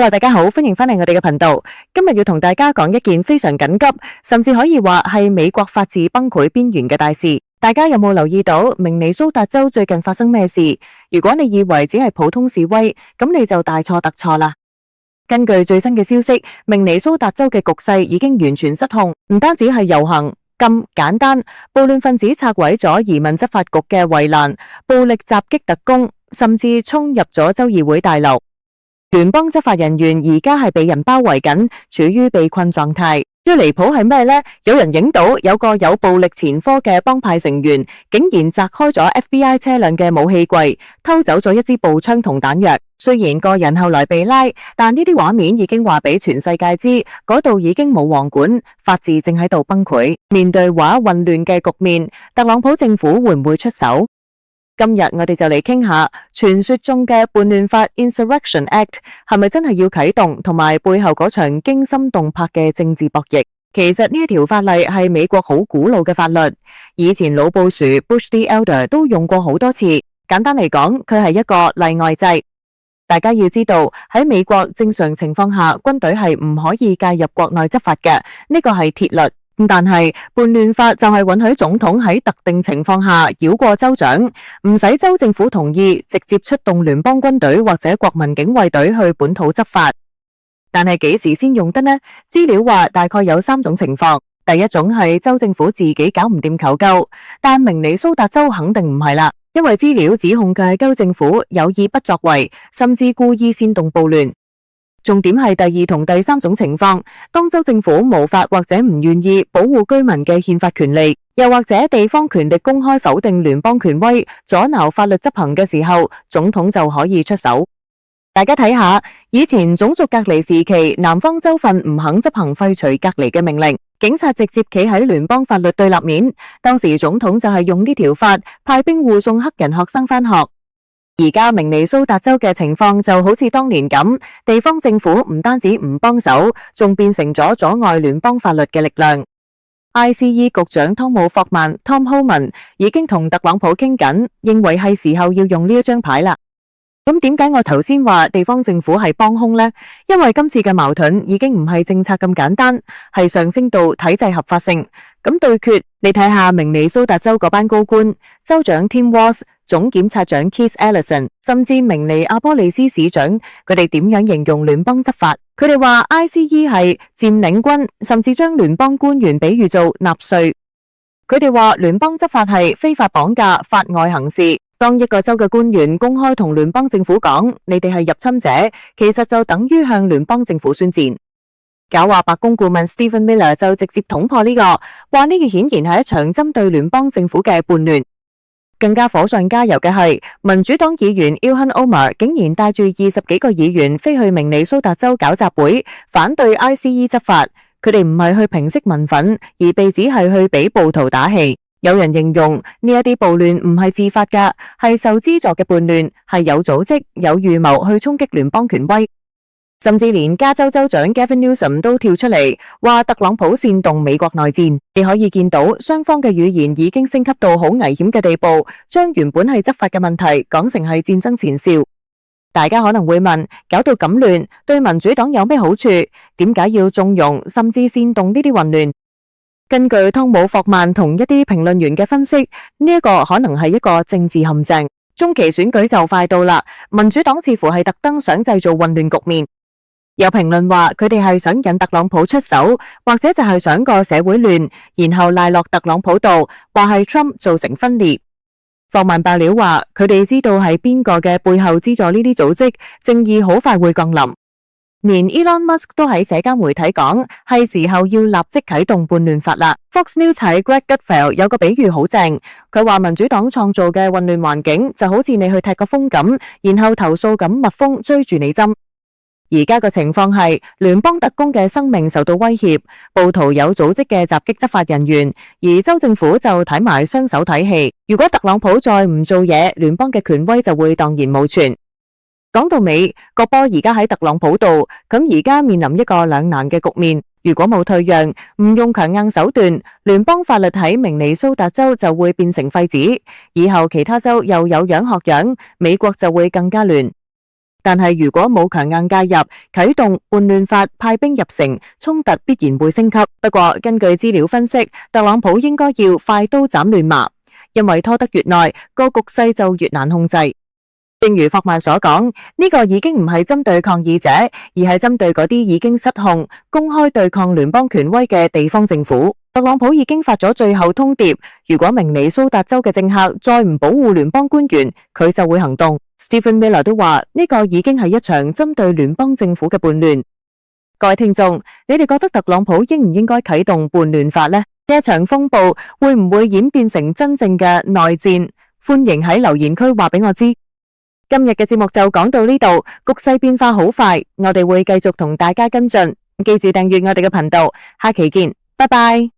Hello，大家好，歡迎返嚟我哋嘅頻道。今日要同大家講一件非常緊急，甚至可以話係美國法治崩潰邊緣嘅大事。大家有冇留意到明尼蘇達州最近發生咩事？如果你以為只係普通示威，咁你就大錯特錯啦。根據最新嘅消息，明尼蘇達州嘅局勢已經完全失控，唔單止係遊行咁簡單，暴亂分子拆毀咗移民執法局嘅圍欄，暴力襲擊特工，甚至衝入咗州議會大樓。聯邦執法人員而家係被人包圍緊，處於被困狀態。最離譜係咩呢？有人影到有個有暴力前科嘅幫派成員，竟然砸開咗 FBI 車輛嘅武器櫃，偷走咗一支步槍同彈藥。雖然個人後來被拉，但呢啲畫面已經話俾全世界知，嗰度已經冇王管，法治正喺度崩潰。面對混亂嘅局面，特朗普政府會唔會出手？今日我哋就嚟傾下傳說中嘅叛亂法 Insurrection Act 係咪真係要啟動，同埋背後嗰場驚心動魄嘅政治博弈。其實呢一條法例係美國好古老嘅法律，以前老布殊 Bush the Elder 都用過好多次。簡單嚟講，佢係一個例外制。大家要知道喺美國正常情況下，軍隊係唔可以介入國內執法嘅，呢個係鐵律。但係叛亂法就係允許總統喺特定情況下繞過州長，唔使州政府同意，直接出動聯邦軍隊或者國民警衛隊去本土執法。但係幾時先用得呢？資料話大概有3種情況。第一種係州政府自己搞唔掂求救，但明尼蘇達州肯定唔係啦，因為資料指控嘅州政府有意不作為，甚至故意煽動暴亂。重點係第2同第3種情況，當州政府無法或者唔願意保護居民嘅憲法權利，又或者地方權力公開否定聯邦權威，阻撓法律執行嘅時候，總統就可以出手。大家睇下，以前種族隔離時期，南方州份唔肯執行廢除隔離嘅命令，警察直接企喺聯邦法律對立面，當時總統就係用呢條法派兵護送黑人學生返學。而家明尼蘇達州嘅情況就好似當年咁，地方政府唔單止唔幫手，仲變成咗阻礙聯邦法律嘅力量。ICE 局長湯姆霍曼 Tom Homan 已經同特朗普傾緊，認為係時候要用呢一張牌啦。咁點解我頭先話地方政府係幫兇呢？因為今次嘅矛盾已經唔係政策咁簡單，係上升到體制合法性。咁對決，你睇下明尼蘇達州嗰班高官，州長 Tim Walz、總檢察長 Keith Ellison， 甚至明尼阿波利斯市長，佢哋點樣形容聯邦執法？佢哋話 ICE 係佔領軍，甚至將聯邦官員比喻做納粹。佢哋話聯邦執法係非法綁架、法外行事。當一個州嘅官員公開同聯邦政府講，你哋係入侵者，其實就等於向聯邦政府宣戰。狡猾白宮顧問 Stephen Miller 就直接捅破呢個，話呢個顯然係一場針對聯邦政府嘅叛亂。更加火上加油嘅係，民主黨議員 Ilhan Omar 竟然帶住20幾個議員飛去明尼蘇達州搞集會，反對 ICE 執法。佢哋唔係去平息民憤，而被指係去俾暴徒打氣。有人形容呢一啲暴亂唔係自發㗎，係受資助嘅叛亂，係有組織、有預謀去衝擊聯邦權威。甚至連加州州長 Gavin Newsom 都跳出嚟話特朗普煽動美國內戰。你可以見到雙方嘅語言已經升級到好危險嘅地步，將原本係執法嘅問題講成係戰爭前兆。大家可能會問，搞到咁亂，對民主黨有咩好處？點解要縱容甚至煽動呢啲混亂？根據湯姆霍曼同一啲評論員嘅分析，呢一個可能係一個政治陷阱。中期選舉就快到啦，民主黨似乎係特登想製造混亂局面。有評論話佢哋係想引特朗普出手，或者就係想個社會亂，然後賴落特朗普度，話係 Trump 造成分裂。霍曼爆料話佢哋知道係邊個嘅背後資助呢啲組織，正義好快會降臨。連 Elon Musk 都喺社交媒體講係時候要立即啟動叛亂法啦。Fox News 喺 Greg Gutfeld 有個比喻好正，佢話民主黨創造嘅混亂環境就好似你去踢個風咁，然後投訴咁蜜蜂追住你針。而家嘅情況係聯邦特工嘅生命受到威脅，暴徒有組織嘅襲擊執法人員，而州政府就睇埋雙手睇戲。如果特朗普再唔做嘢，聯邦嘅權威就會蕩然無存。講到尾，個波而家喺特朗普度，咁而家面臨一個兩難嘅局面。如果冇退讓，唔用強硬手段，聯邦法律喺明尼蘇達州就會變成廢紙，以後其他州又有樣學樣，美國就會更加亂。但係如果冇強硬介入，啟動叛亂法派兵入城，衝突必然會升級。不過根據資料分析，特朗普應該要快刀斬亂麻，因為拖得越耐，個局勢就越難控制。正如霍曼所講，呢個已經唔係針對抗議者，而係針對嗰啲已經失控、公開對抗聯邦權威嘅地方政府。特朗普已經發咗最後通牒，如果明尼蘇達州嘅政客再唔保護聯邦官員，佢就會行動。Stephen Miller 都話呢個已經係一場針對聯邦政府嘅叛亂。各位聽眾，你哋覺得特朗普應唔應該啟動叛亂法呢？呢一場風暴會唔會演變成真正嘅內戰？歡迎喺留言區話俾我知。今日嘅節目就講到呢度，局勢變化好快，我哋會繼續同大家跟進。記住訂閱我哋嘅頻道，下期見，拜拜。